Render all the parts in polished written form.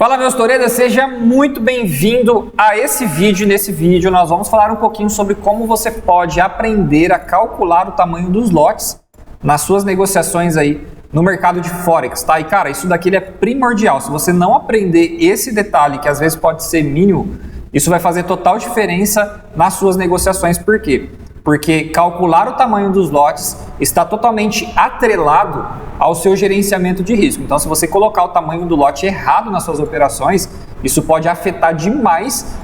Fala, meus toureiros, seja muito bem-vindo a esse vídeo. Nesse vídeo nós vamos falar um pouquinho sobre como você pode aprender a calcular o tamanho dos lotes nas suas negociações aí no mercado de Forex, tá? E cara, isso daqui é primordial. Se você não aprender esse detalhe, que às vezes pode ser mínimo, isso vai fazer total diferença nas suas negociações. Por quê? Porque calcular o tamanho dos lotes está totalmente atrelado ao seu gerenciamento de risco. Então, se você colocar o tamanho do lote errado nas suas operações, isso pode afetar demais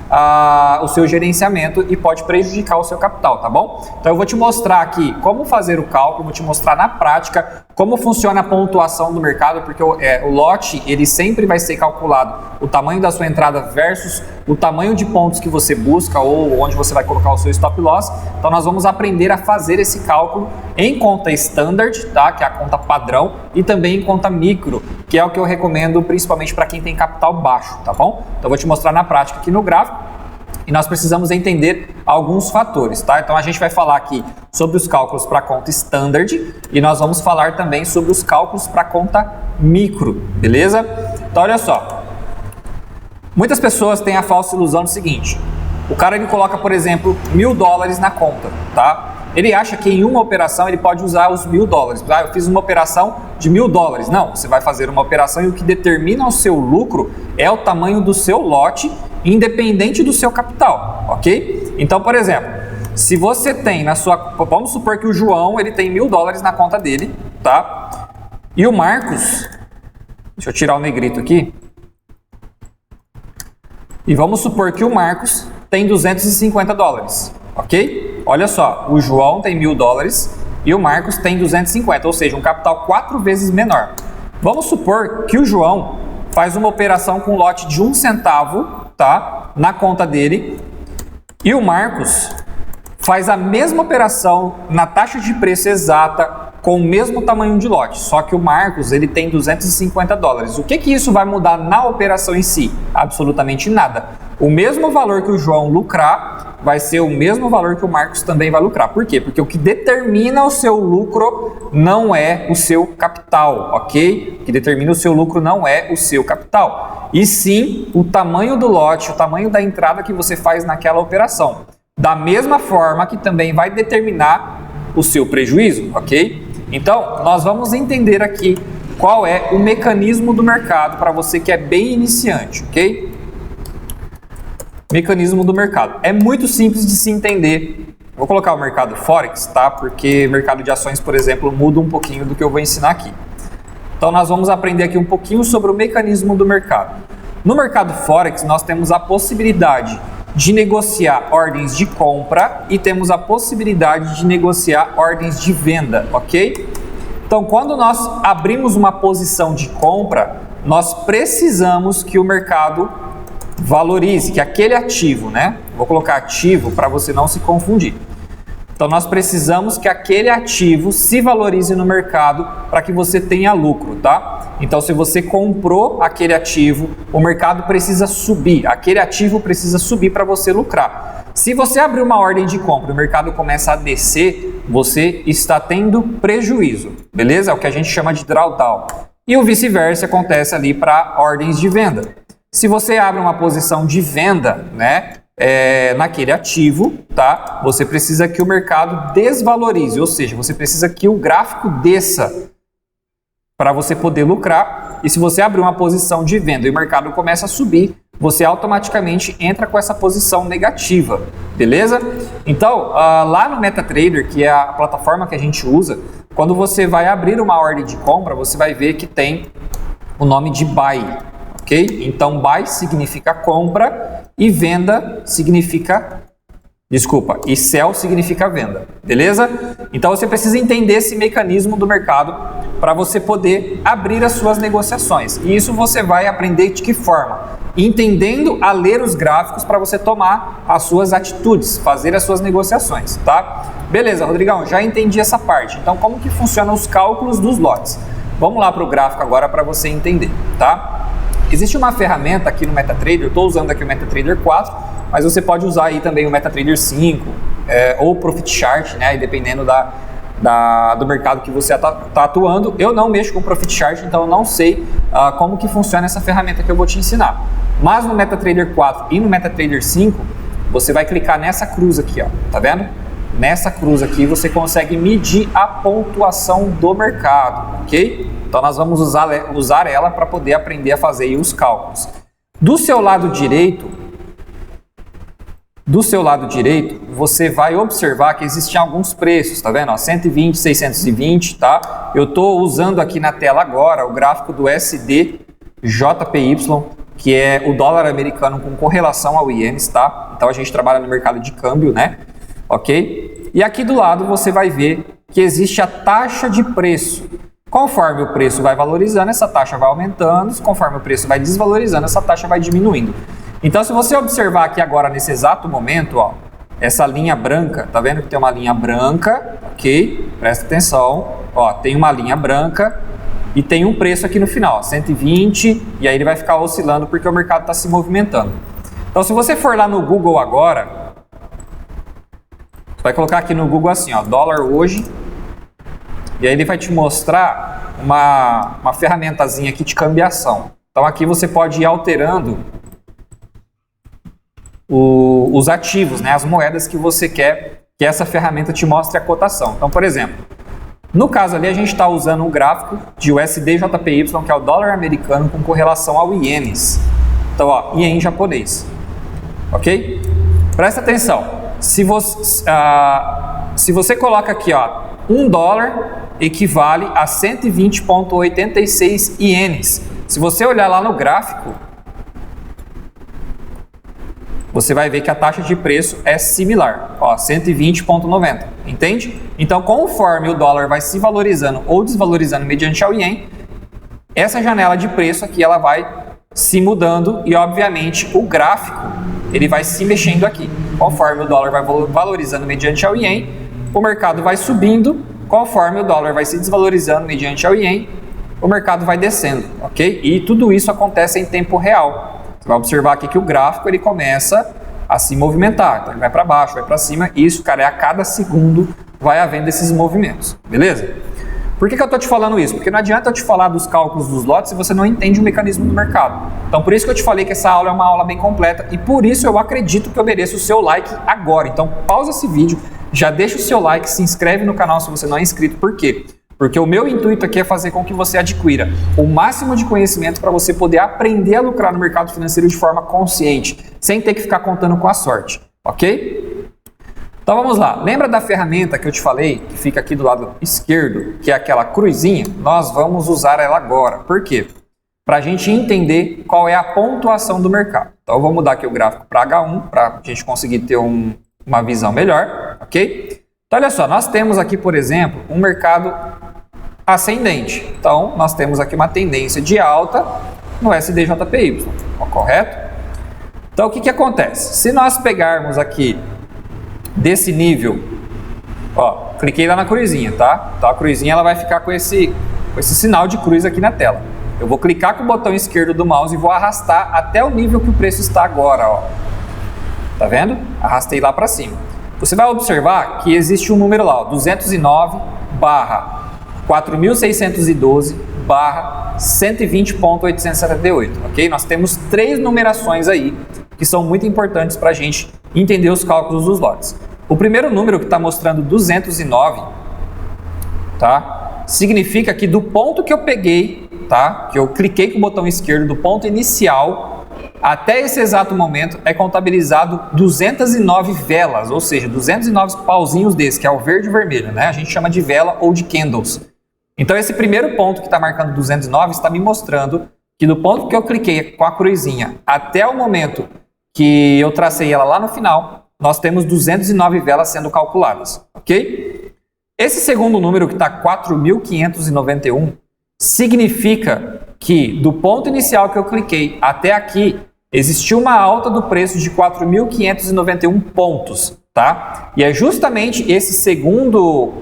o seu gerenciamento e pode prejudicar o seu capital, tá bom? Então, eu vou te mostrar aqui como fazer o cálculo, vou te mostrar na prática como funciona a pontuação do mercado, porque o lote, ele sempre vai ser calculado o tamanho da sua entrada versus o tamanho de pontos que você busca ou onde você vai colocar o seu stop loss. Então, nós vamos aprender a fazer esse cálculo em conta standard, tá? Que é a conta padrão, e também em conta micro, que é o que eu recomendo principalmente para quem tem capital baixo, tá bom? Então, eu vou te mostrar na prática aqui no gráfico. E nós precisamos entender alguns fatores, tá? Então a gente vai falar aqui sobre os cálculos para conta standard e nós vamos falar também sobre os cálculos para conta micro, beleza? Então olha só, muitas pessoas têm a falsa ilusão do seguinte: o cara ele coloca, por exemplo, $1.000 na conta, tá? Ele acha que em uma operação ele pode usar os $1.000. Ah, eu fiz uma operação de $1.000. Não, você vai fazer uma operação e o que determina o seu lucro é o tamanho do seu lote, independente do seu capital, ok? Então, por exemplo, se você tem na sua... Vamos supor que o João ele tem $1.000 na conta dele, tá? E o Marcos... Deixa eu tirar o negrito aqui. E vamos supor que o Marcos tem $250, ok? Olha só, o João tem $1.000 e o Marcos tem 250, ou seja, um capital 4 vezes menor. Vamos supor que o João faz uma operação com lote de 1 centavo, tá? Na conta dele, e o Marcos faz a mesma operação na taxa de preço exata com o mesmo tamanho de lote, só que o Marcos ele tem $250. O que isso vai mudar na operação em si? Absolutamente nada. O mesmo valor que o João lucrar vai ser o mesmo valor que o Marcos também vai lucrar. Por quê? Porque o que determina o seu lucro não é o seu capital, ok? O que determina o seu lucro não é o seu capital, e sim o tamanho do lote, o tamanho da entrada que você faz naquela operação. Da mesma forma que também vai determinar o seu prejuízo, ok? Então, nós vamos entender aqui qual é o mecanismo do mercado para você que é bem iniciante, ok? Mecanismo do mercado. É muito simples de se entender. Vou colocar o mercado Forex, tá? Porque mercado de ações, por exemplo, muda um pouquinho do que eu vou ensinar aqui. Então, nós vamos aprender aqui um pouquinho sobre o mecanismo do mercado. No mercado Forex, nós temos a possibilidade de negociar ordens de compra e temos a possibilidade de negociar ordens de venda, ok? Então, quando nós abrimos uma posição de compra, nós precisamos que o mercado valorize, que aquele ativo, né? Vou colocar ativo para você não se confundir. Então, nós precisamos que aquele ativo se valorize no mercado para que você tenha lucro, tá? Então, se você comprou aquele ativo, o mercado precisa subir, aquele ativo precisa subir para você lucrar. Se você abrir uma ordem de compra e o mercado começa a descer, você está tendo prejuízo, beleza? É o que a gente chama de drawdown. E o vice-versa acontece ali para ordens de venda. Se você abre uma posição de venda, né? Naquele ativo, tá? Você precisa que o mercado desvalorize, ou seja, você precisa que o gráfico desça para você poder lucrar. E se você abrir uma posição de venda e o mercado começa a subir, você automaticamente entra com essa posição negativa, beleza? Então, lá no MetaTrader, que é a plataforma que a gente usa, quando você vai abrir uma ordem de compra, você vai ver que tem o nome de Buy, ok? Então, Buy significa compra e venda significa... Desculpa, e sell significa venda, beleza? Então você precisa entender esse mecanismo do mercado para você poder abrir as suas negociações. E isso você vai aprender de que forma? Entendendo a ler os gráficos para você tomar as suas atitudes, fazer as suas negociações, tá? Beleza, Rodrigão, já entendi essa parte. Então como que funcionam os cálculos dos lotes? Vamos lá para o gráfico agora para você entender, tá? Existe uma ferramenta aqui no MetaTrader, eu estou usando aqui o MetaTrader 4, mas você pode usar aí também o MetaTrader 5 ou o Profit Chart, né? Dependendo do mercado que você está atuando. Eu não mexo com Profit Chart, então eu não sei como que funciona essa ferramenta que eu vou te ensinar. Mas no MetaTrader 4 e no MetaTrader 5, você vai clicar nessa cruz aqui, ó, tá vendo? Nessa cruz aqui você consegue medir a pontuação do mercado, ok? Então nós vamos usar ela para poder aprender a fazer aí os cálculos. Do seu lado direito, você vai observar que existem alguns preços, tá vendo? Ó, 120, 620, tá? Eu estou usando aqui na tela agora o gráfico do SDJPY, que é o dólar americano com correlação ao ienes, tá? Então a gente trabalha no mercado de câmbio, né? Ok? E aqui do lado você vai ver que existe a taxa de preço. Conforme o preço vai valorizando, essa taxa vai aumentando. Conforme o preço vai desvalorizando, essa taxa vai diminuindo. Então, se você observar aqui agora, nesse exato momento, ó, essa linha branca, tá vendo que tem uma linha branca, ok? Presta atenção, ó, tem uma linha branca e tem um preço aqui no final, ó, 120, e aí ele vai ficar oscilando porque o mercado está se movimentando. Então, se você for lá no Google agora, você vai colocar aqui no Google assim, ó, dólar hoje, e aí ele vai te mostrar uma ferramentazinha aqui de cambiação. Então, aqui você pode ir alterando os ativos, né, as moedas que você quer que essa ferramenta te mostre a cotação. Então, por exemplo, no caso ali a gente está usando um gráfico de USDJPY, que é o dólar americano com correlação ao ienes. Então, ó, ien japonês, ok? Presta atenção, se você coloca aqui, ó, $1 equivale a 120,86 ienes. Se você olhar lá no gráfico, você vai ver que a taxa de preço é similar, ó, 120,90, entende? Então, conforme o dólar vai se valorizando ou desvalorizando mediante ao ien, essa janela de preço aqui ela vai se mudando e, obviamente, o gráfico ele vai se mexendo aqui. Conforme o dólar vai valorizando mediante ao ien, o mercado vai subindo. Conforme o dólar vai se desvalorizando mediante ao ien, o mercado vai descendo, ok? E tudo isso acontece em tempo real. Você vai observar aqui que o gráfico ele começa a se movimentar, então ele vai para baixo, vai para cima, e isso, cara, a cada segundo vai havendo esses movimentos, beleza? Por que eu estou te falando isso? Porque não adianta eu te falar dos cálculos dos lotes se você não entende o mecanismo do mercado. Então, por isso que eu te falei que essa aula é uma aula bem completa, e por isso eu acredito que eu mereço o seu like agora. Então, pausa esse vídeo, já deixa o seu like, se inscreve no canal se você não é inscrito. Por quê? Porque o meu intuito aqui é fazer com que você adquira o máximo de conhecimento para você poder aprender a lucrar no mercado financeiro de forma consciente, sem ter que ficar contando com a sorte, ok? Então vamos lá, lembra da ferramenta que eu te falei, que fica aqui do lado esquerdo, que é aquela cruzinha? Nós vamos usar ela agora, por quê? Para a gente entender qual é a pontuação do mercado. Então eu vou mudar aqui o gráfico para H1, para a gente conseguir ter uma visão melhor, ok? Então olha só, nós temos aqui, por exemplo, um mercado ascendente. Então, nós temos aqui uma tendência de alta no SDJPY, correto? Então, o que acontece? Se nós pegarmos aqui desse nível, ó, cliquei lá na cruzinha, tá? Então, a cruzinha ela vai ficar com esse sinal de cruz aqui na tela. Eu vou clicar com o botão esquerdo do mouse e vou arrastar até o nível que o preço está agora, ó. Tá vendo? Arrastei lá para cima. Você vai observar que existe um número lá, ó, 209/4.612/120.878, ok? Nós temos 3 numerações aí que são muito importantes para a gente entender os cálculos dos lotes. O primeiro número que está mostrando 209, tá? Significa que do ponto que eu peguei, tá? Que eu cliquei com o botão esquerdo do ponto inicial até esse exato momento é contabilizado 209 velas, ou seja, 209 pauzinhos desse, que é o verde e o vermelho, né? A gente chama de vela ou de candles. Então esse primeiro ponto que está marcando 209 está me mostrando que do ponto que eu cliquei com a cruzinha até o momento que eu tracei ela lá no final, nós temos 209 velas sendo calculadas, ok? Esse segundo número que está 4.591 significa que do ponto inicial que eu cliquei até aqui existiu uma alta do preço de 4.591 pontos, tá? E é justamente esse segundo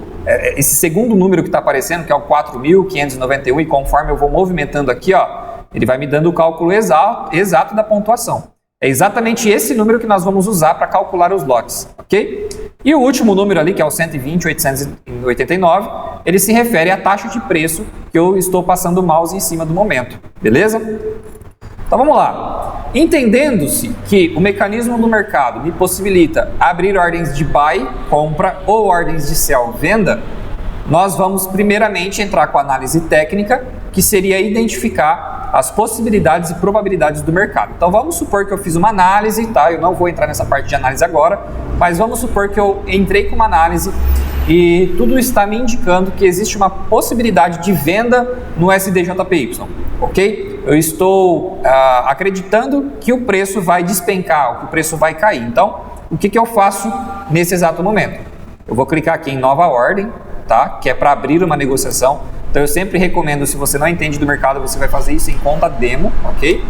número que está aparecendo, que é o 4.591, e conforme eu vou movimentando aqui, ó, ele vai me dando o cálculo exato da pontuação. É exatamente esse número que nós vamos usar para calcular os lotes, ok? E o último número ali, que é o 120.889, ele se refere à taxa de preço que eu estou passando o mouse em cima do momento, beleza? Então vamos lá. Entendendo-se que o mecanismo do mercado me possibilita abrir ordens de buy, compra, ou ordens de sell, venda, nós vamos primeiramente entrar com a análise técnica, que seria identificar as possibilidades e probabilidades do mercado. Então vamos supor que eu fiz uma análise, tá? Eu não vou entrar nessa parte de análise agora, mas vamos supor que eu entrei com uma análise e tudo está me indicando que existe uma possibilidade de venda no SDJPY, ok? Eu estou acreditando que o preço vai despencar, que o preço vai cair. Então, o que eu faço nesse exato momento? Eu vou clicar aqui em nova ordem, tá? Que é para abrir uma negociação. Então eu sempre recomendo, se você não entende do mercado, você vai fazer isso em conta demo, ok?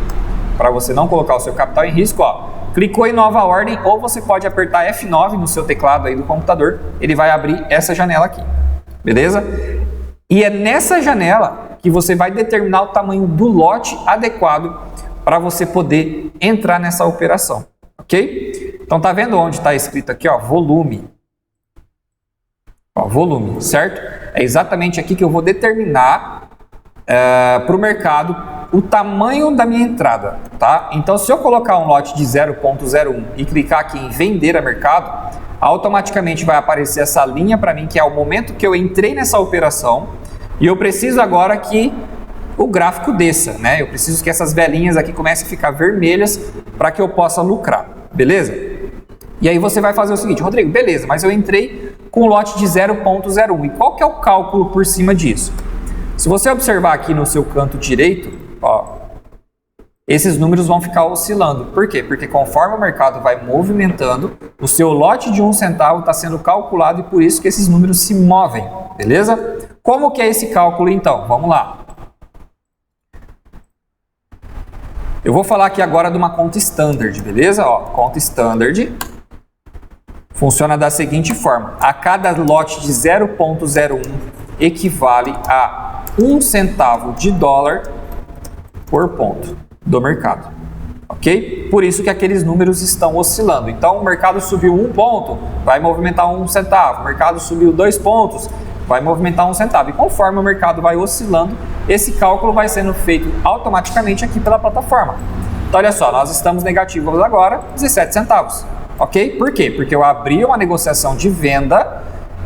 Para você não colocar o seu capital em risco, ó. Clicou em nova ordem, ou você pode apertar F9 no seu teclado aí do computador, ele vai abrir essa janela aqui, beleza? E é nessa janela que você vai determinar o tamanho do lote adequado para você poder entrar nessa operação, ok? Então tá vendo onde está escrito aqui, ó, volume? Ó, volume, certo? É exatamente aqui que eu vou determinar para o mercado o tamanho da minha entrada, tá? Então, se eu colocar um lote de 0.01 e clicar aqui em vender a mercado, automaticamente vai aparecer essa linha para mim, que é o momento que eu entrei nessa operação, e eu preciso agora que o gráfico desça, né? Eu preciso que essas velinhas aqui comecem a ficar vermelhas para que eu possa lucrar, beleza? E aí você vai fazer o seguinte: Rodrigo, beleza, mas eu entrei com um lote de 0.01. E qual que é o cálculo por cima disso? Se você observar aqui no seu canto direito, ó, esses números vão ficar oscilando. Por quê? Porque conforme o mercado vai movimentando, o seu lote de 1 centavo está sendo calculado, e por isso que esses números se movem, beleza? Como que é esse cálculo então? Vamos lá. Eu vou falar aqui agora de uma conta standard, beleza? Ó, conta standard funciona da seguinte forma: a cada lote de 0.01 equivale a 1 centavo de dólar por ponto do mercado, ok? Por isso que aqueles números estão oscilando. Então, o mercado subiu 1 ponto, vai movimentar 1 centavo. O mercado subiu 2 pontos, vai movimentar 1 centavo. E conforme o mercado vai oscilando, esse cálculo vai sendo feito automaticamente aqui pela plataforma. Então, olha só, nós estamos negativos agora, 17 centavos. Ok? Por quê? Porque eu abri uma negociação de venda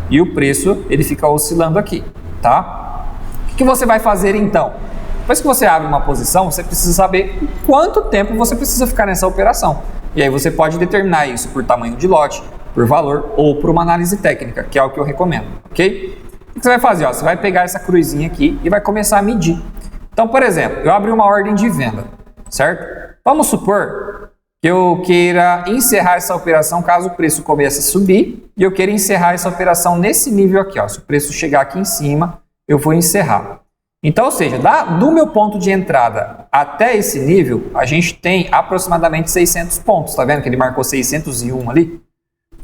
e o preço ele fica oscilando aqui, tá? O que você vai fazer então? Depois que você abre uma posição, você precisa saber quanto tempo você precisa ficar nessa operação. E aí você pode determinar isso por tamanho de lote, por valor ou por uma análise técnica, que é o que eu recomendo, ok? O que você vai fazer? Ó, você vai pegar essa cruzinha aqui e vai começar a medir. Então, por exemplo, eu abri uma ordem de venda, certo? Vamos supor que eu queira encerrar essa operação caso o preço comece a subir, e eu queira encerrar essa operação nesse nível aqui, ó. Se o preço chegar aqui em cima, eu vou encerrar. Então, ou seja, do meu ponto de entrada até esse nível, a gente tem aproximadamente 600 pontos. Tá vendo que ele marcou 601 ali?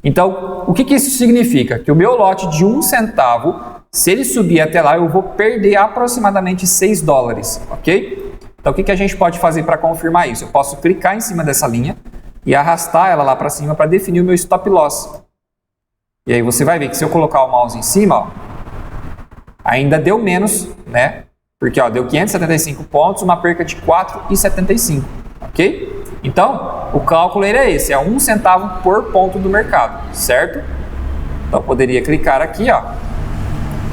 Então, o que isso significa? Que o meu lote de 1 centavo, se ele subir até lá, eu vou perder aproximadamente 6 dólares, ok? Então, o que a gente pode fazer para confirmar isso? Eu posso clicar em cima dessa linha e arrastar ela lá para cima para definir o meu stop loss. E aí você vai ver que se eu colocar o mouse em cima, ó, ainda deu menos, né? Porque ó, deu 575 pontos, uma perca de 4,75, ok? Então, o cálculo ele é esse, é 1 centavo por ponto do mercado, certo? Então, eu poderia clicar aqui, ó.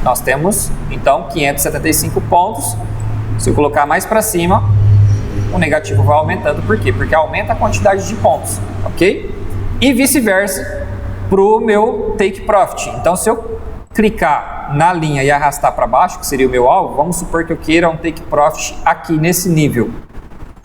Nós temos, então, 575 pontos. Se eu colocar mais para cima, o negativo vai aumentando. Por quê? Porque aumenta a quantidade de pontos, ok? E vice-versa para o meu take profit. Então, se eu clicar na linha e arrastar para baixo, que seria o meu alvo, vamos supor que eu queira um take profit aqui nesse nível.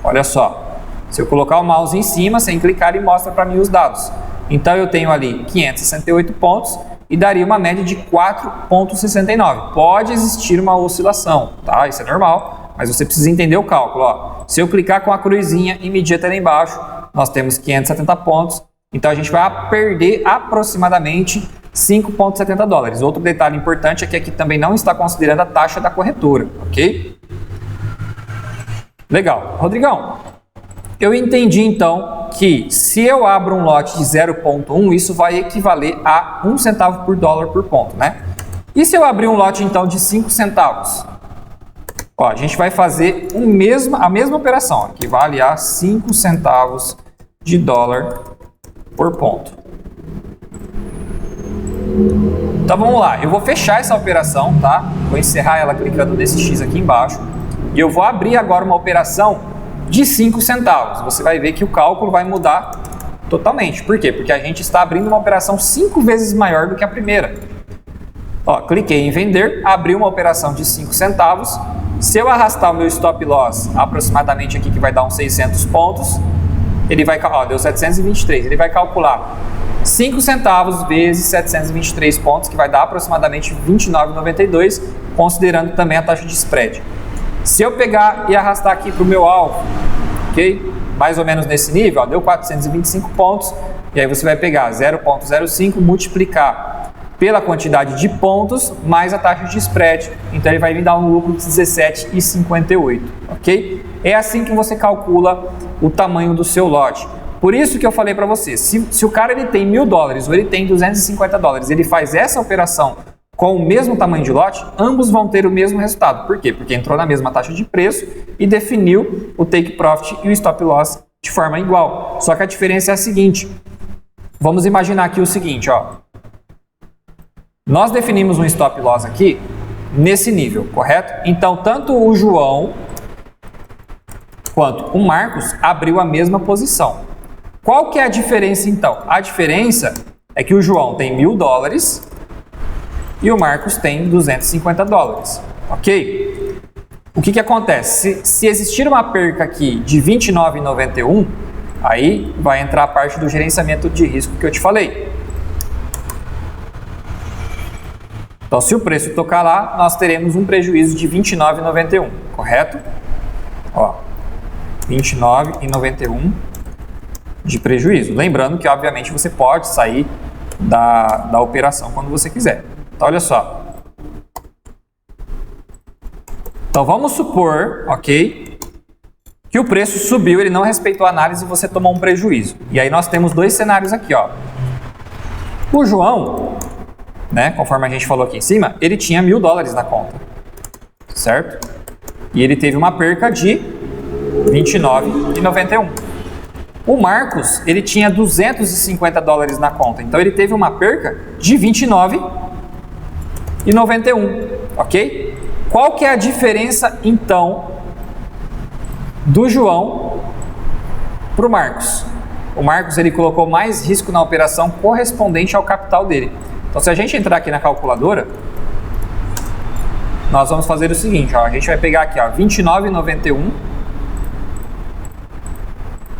Olha só, se eu colocar o mouse em cima, sem clicar, ele mostra para mim os dados. Então, eu tenho ali 568 pontos e daria uma média de 4,69. Pode existir uma oscilação, tá? Isso é normal, mas você precisa entender o cálculo. Ó. Se eu clicar com a cruzinha e medir até lá embaixo, nós temos 570 pontos. Então, a gente vai perder aproximadamente 5,70 dólares. Outro detalhe importante é que aqui também não está considerando a taxa da corretora, ok? Legal. Rodrigão, Eu entendi então que se eu abro um lote de 0,1, isso vai equivaler a 1 centavo por dólar por ponto, né? E se eu abrir um lote então de 5 centavos? Ó, a gente vai fazer a mesma operação, ó, que vale a 5 centavos de dólar por ponto. Então vamos lá, eu vou fechar essa operação, tá? Vou encerrar ela clicando nesse X aqui embaixo. E eu vou abrir agora uma operação de 5 centavos. Você vai ver que o cálculo vai mudar totalmente. Por quê? Porque a gente está abrindo uma operação 5 vezes maior do que a primeira. Ó, cliquei em vender, abri uma operação de 5 centavos. Se eu arrastar o meu stop loss aproximadamente aqui, que vai dar uns 600 pontos, ele vai, ó, deu 723, ele vai calcular 5 centavos vezes 723 pontos, que vai dar aproximadamente 29,92, considerando também a taxa de spread. Se eu pegar e arrastar aqui para o meu alvo, ok? Mais ou menos nesse nível, ó, deu 425 pontos, e aí você vai pegar 0,05, multiplicar pela quantidade de pontos mais a taxa de spread, então ele vai me dar um lucro de 17,58, ok? É assim que você calcula o tamanho do seu lote. Por isso que eu falei para você, se o cara ele tem $1.000 ou ele tem $250, ele faz essa operação com o mesmo tamanho de lote, ambos vão ter o mesmo resultado. Por quê? Porque entrou na mesma taxa de preço e definiu o take profit e o stop loss de forma igual. Só que a diferença é a seguinte, vamos imaginar aqui o seguinte, ó. Nós definimos um stop loss aqui nesse nível, correto? Então, tanto o João quanto o Marcos abriu a mesma posição. Qual que é a diferença então? A diferença é que o João tem $1.000 e o Marcos tem $250, ok? O que acontece? Se existir uma perca aqui de 29,91, aí vai entrar a parte do gerenciamento de risco que eu te falei. Então, se o preço tocar lá, nós teremos um prejuízo de 29,91, correto? Ó, 29,91 de prejuízo. Lembrando que, obviamente, você pode sair da operação quando você quiser. Então, olha só. Então, vamos supor, ok, que o preço subiu, ele não respeitou a análise e você tomou um prejuízo. E aí nós temos dois cenários aqui, ó. O João, né, conforme a gente falou aqui em cima, ele tinha $1.000 na conta, certo? E ele teve uma perca de 29,91. O Marcos, ele tinha $250 na conta, então ele teve uma perca de 29,91, ok? Qual que é a diferença, então, do João para o Marcos? O Marcos, ele colocou mais risco na operação correspondente ao capital dele. Então, se a gente entrar aqui na calculadora, nós vamos fazer o seguinte, ó, a gente vai pegar aqui, ó, 29,91,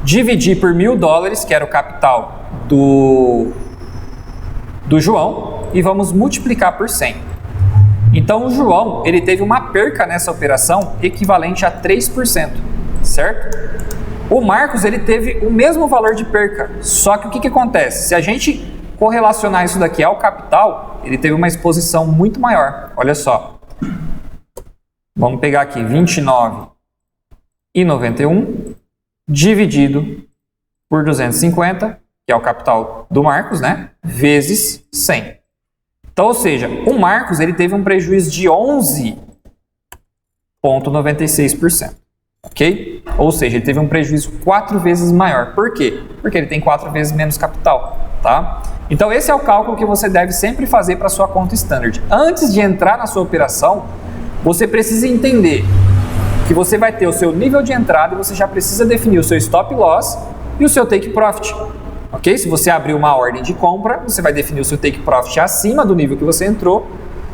dividir por $1.000, que era o capital do João, e vamos multiplicar por 100. Então, o João, ele teve uma perca nessa operação equivalente a 3%, certo? O Marcos, ele teve o mesmo valor de perca, só que o que acontece? Se a gente correlacionar isso daqui ao capital, ele teve uma exposição muito maior. Olha só. Vamos pegar aqui 29,91 dividido por 250, que é o capital do Marcos, né? Vezes 100. Então, ou seja, o Marcos ele teve um prejuízo de 11,96%. Ok? Ou seja, ele teve um prejuízo 4 vezes maior. Por quê? Porque ele tem 4 vezes menos capital, tá? Então, esse é o cálculo que você deve sempre fazer para a sua conta standard. Antes de entrar na sua operação, você precisa entender que você vai ter o seu nível de entrada e você já precisa definir o seu stop loss e o seu take profit. Ok? Se você abrir uma ordem de compra, você vai definir o seu take profit acima do nível que você entrou.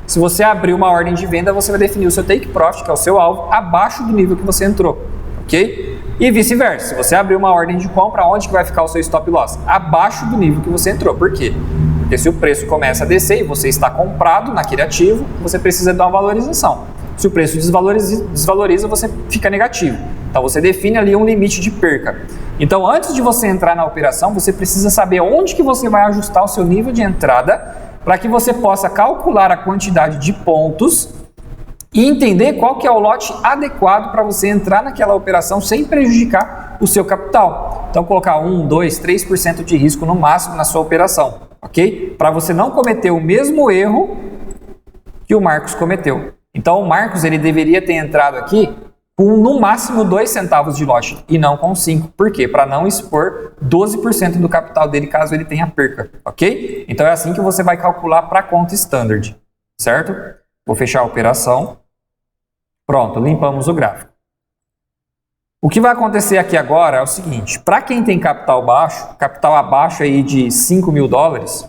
Se você abrir uma ordem de venda, você vai definir o seu take profit, que é o seu alvo, abaixo do nível que você entrou. Ok? E vice-versa. Se você abrir uma ordem de compra, onde que vai ficar o seu stop loss? Abaixo do nível que você entrou. Por quê? Porque se o preço começa a descer e você está comprado naquele ativo, você precisa dar uma valorização. Se o preço desvaloriza, você fica negativo. Então você define ali um limite de perca. Então antes de você entrar na operação, você precisa saber onde que você vai ajustar o seu nível de entrada para que você possa calcular a quantidade de pontos e entender qual que é o lote adequado para você entrar naquela operação sem prejudicar o seu capital. Então, colocar 1, 2, 3% de risco no máximo na sua operação, ok? Para você não cometer o mesmo erro que o Marcos cometeu. Então, o Marcos ele deveria ter entrado aqui com no máximo 2 centavos de lote e não com 5. Por quê? Para não expor 12% do capital dele caso ele tenha perca, ok? Então, é assim que você vai calcular para a conta standard, certo? Vou fechar a operação. Pronto, limpamos o gráfico. O que vai acontecer aqui agora é o seguinte, para quem tem capital baixo, capital abaixo aí de 5 mil dólares,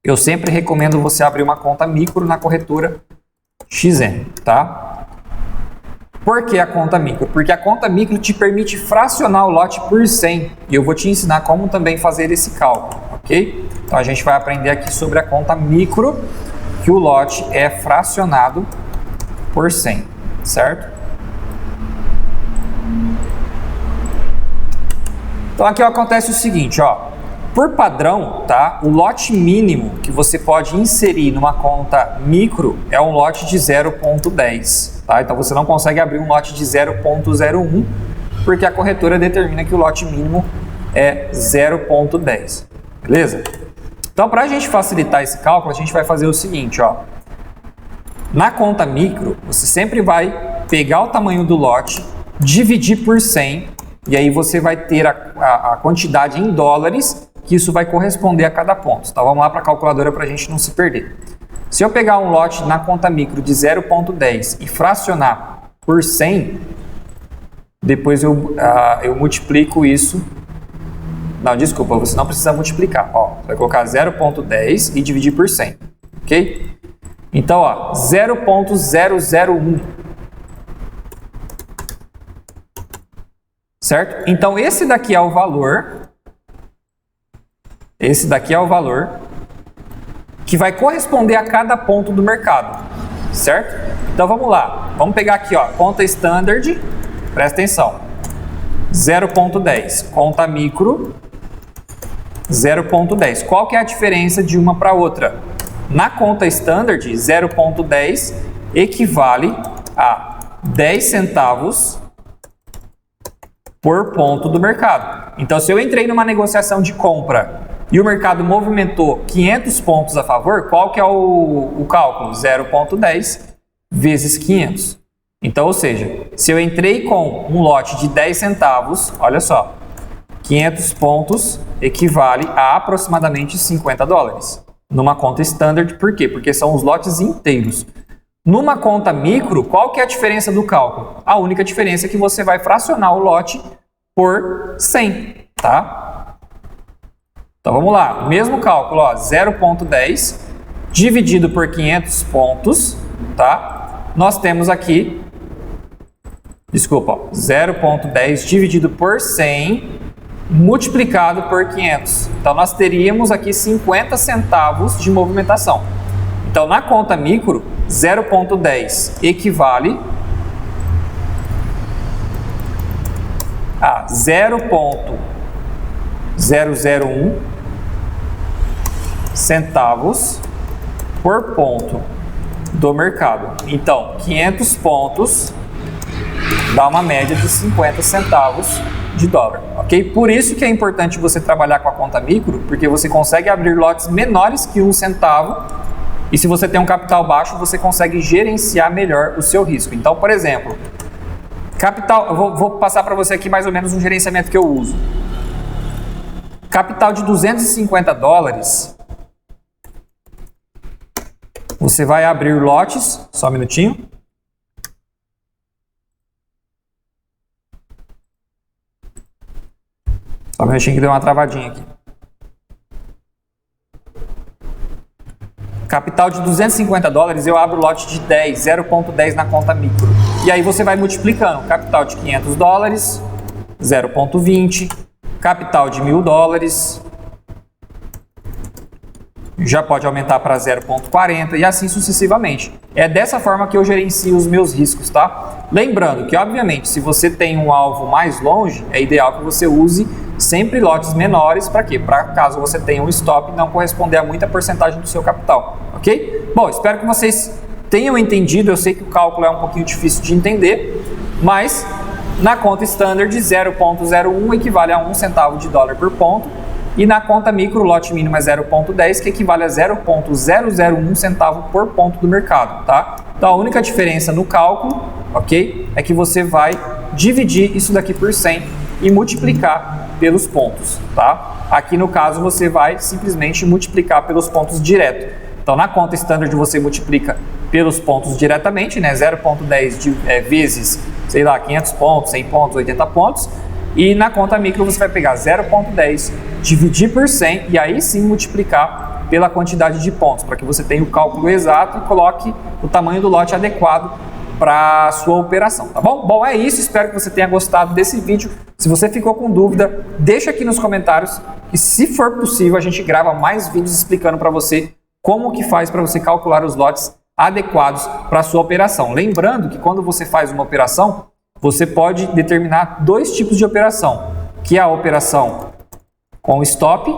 eu sempre recomendo você abrir uma conta micro na corretora XN, tá? Por que a conta micro? Porque a conta micro te permite fracionar o lote por 100 e eu vou te ensinar como também fazer esse cálculo, ok? Então a gente vai aprender aqui sobre a conta micro, que o lote é fracionado por 100, certo? Então aqui acontece o seguinte, ó, por padrão, tá? O lote mínimo que você pode inserir numa conta micro é um lote de 0,10, tá? Então você não consegue abrir um lote de 0,01 porque a corretora determina que o lote mínimo é 0,10, beleza? Então para a gente facilitar esse cálculo, a gente vai fazer o seguinte, ó. Na conta micro, você sempre vai pegar o tamanho do lote, dividir por 100 e aí você vai ter a quantidade em dólares que isso vai corresponder a cada ponto. Então vamos lá para a calculadora para a gente não se perder. Se eu pegar um lote na conta micro de 0,10 e fracionar por 100, depois eu multiplico isso. Não, desculpa, você não precisa multiplicar. Ó, vai colocar 0,10 e dividir por 100, ok? Então, ó, 0,001. Certo? Então, esse daqui é o valor. Esse daqui é o valor que vai corresponder a cada ponto do mercado. Certo? Então, vamos lá. Vamos pegar aqui, ó, conta standard. Presta atenção. 0,10. Conta micro. 0,10. Qual que é a diferença de uma para outra? Na conta standard, 0,10 equivale a 10 centavos por ponto do mercado. Então, se eu entrei numa negociação de compra e o mercado movimentou 500 pontos a favor, qual que é o cálculo? 0,10 vezes 500. Então, ou seja, se eu entrei com um lote de 10 centavos, olha só, 500 pontos equivale a aproximadamente 50 dólares. Numa conta standard, por quê? Porque são os lotes inteiros. Numa conta micro, qual que é a diferença do cálculo? A única diferença é que você vai fracionar o lote por 100, tá? Então vamos lá, mesmo cálculo, ó, 0,10 dividido por 500 pontos, tá? Nós temos aqui, desculpa, 0,10 dividido por 100 multiplicado por 500. Então nós teríamos aqui 50 centavos de movimentação. Então na conta micro, 0,10 equivale a 0,001 centavos por ponto do mercado. Então, 500 pontos dá uma média de 50 centavos de dólar, ok? Por isso que é importante você trabalhar com a conta micro, porque você consegue abrir lotes menores que 1 centavo e se você tem um capital baixo, você consegue gerenciar melhor o seu risco. Então, por exemplo, capital, eu vou passar para você aqui mais ou menos um gerenciamento que eu uso. Capital de 250 dólares, você vai abrir lotes, só um minutinho. Só um minutinho que deu uma travadinha aqui. Capital de 250 dólares, eu abro lote de 10, 0,10 na conta micro. E aí você vai multiplicando. Capital de 500 dólares, 0,20. Capital de 1.000 dólares, já pode aumentar para 0,40 e assim sucessivamente. É dessa forma que eu gerencio os meus riscos, tá? Lembrando que, obviamente, se você tem um alvo mais longe, é ideal que você use sempre lotes menores. Para quê? Para caso você tenha um stop não corresponder a muita porcentagem do seu capital, ok? Bom, espero que vocês tenham entendido. Eu sei que o cálculo é um pouquinho difícil de entender, mas Na conta Standard, 0,01 equivale a 1 centavo de dólar por ponto. E na conta micro, o lote mínimo é 0,10, que equivale a 0,001 centavo por ponto do mercado, tá? Então a única diferença no cálculo, ok, é que você vai dividir isso daqui por 100 e multiplicar pelos pontos, tá? Aqui no caso você vai simplesmente multiplicar pelos pontos direto. Então na conta Standard você multiplica pelos pontos diretamente, né? 0,10 vezes, sei lá, 500 pontos, 100 pontos, 80 pontos. E na conta micro você vai pegar 0,10, dividir por 100 e aí sim multiplicar pela quantidade de pontos, para que você tenha o cálculo exato e coloque o tamanho do lote adequado para a sua operação, tá bom? Bom, é isso, espero que você tenha gostado desse vídeo. Se você ficou com dúvida, deixa aqui nos comentários e se for possível a gente grava mais vídeos explicando para você como que faz para você calcular os lotes adequados para a sua operação. Lembrando que quando você faz uma operação, você pode determinar dois tipos de operação, que é a operação com stop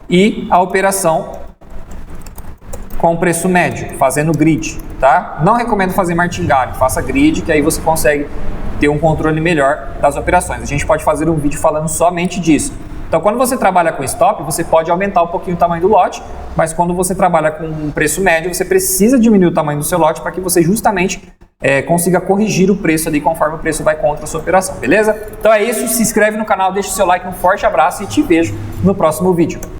e a operação com preço médio, fazendo grid, tá? Não recomendo fazer martingale, faça grid, que aí você consegue ter um controle melhor das operações. A gente pode fazer um vídeo falando somente disso. Então, quando você trabalha com stop, você pode aumentar um pouquinho o tamanho do lote, mas quando você trabalha com um preço médio, você precisa diminuir o tamanho do seu lote para que você justamente consiga corrigir o preço ali conforme o preço vai contra a sua operação, beleza? Então é isso, se inscreve no canal, deixa o seu like, um forte abraço e te vejo no próximo vídeo.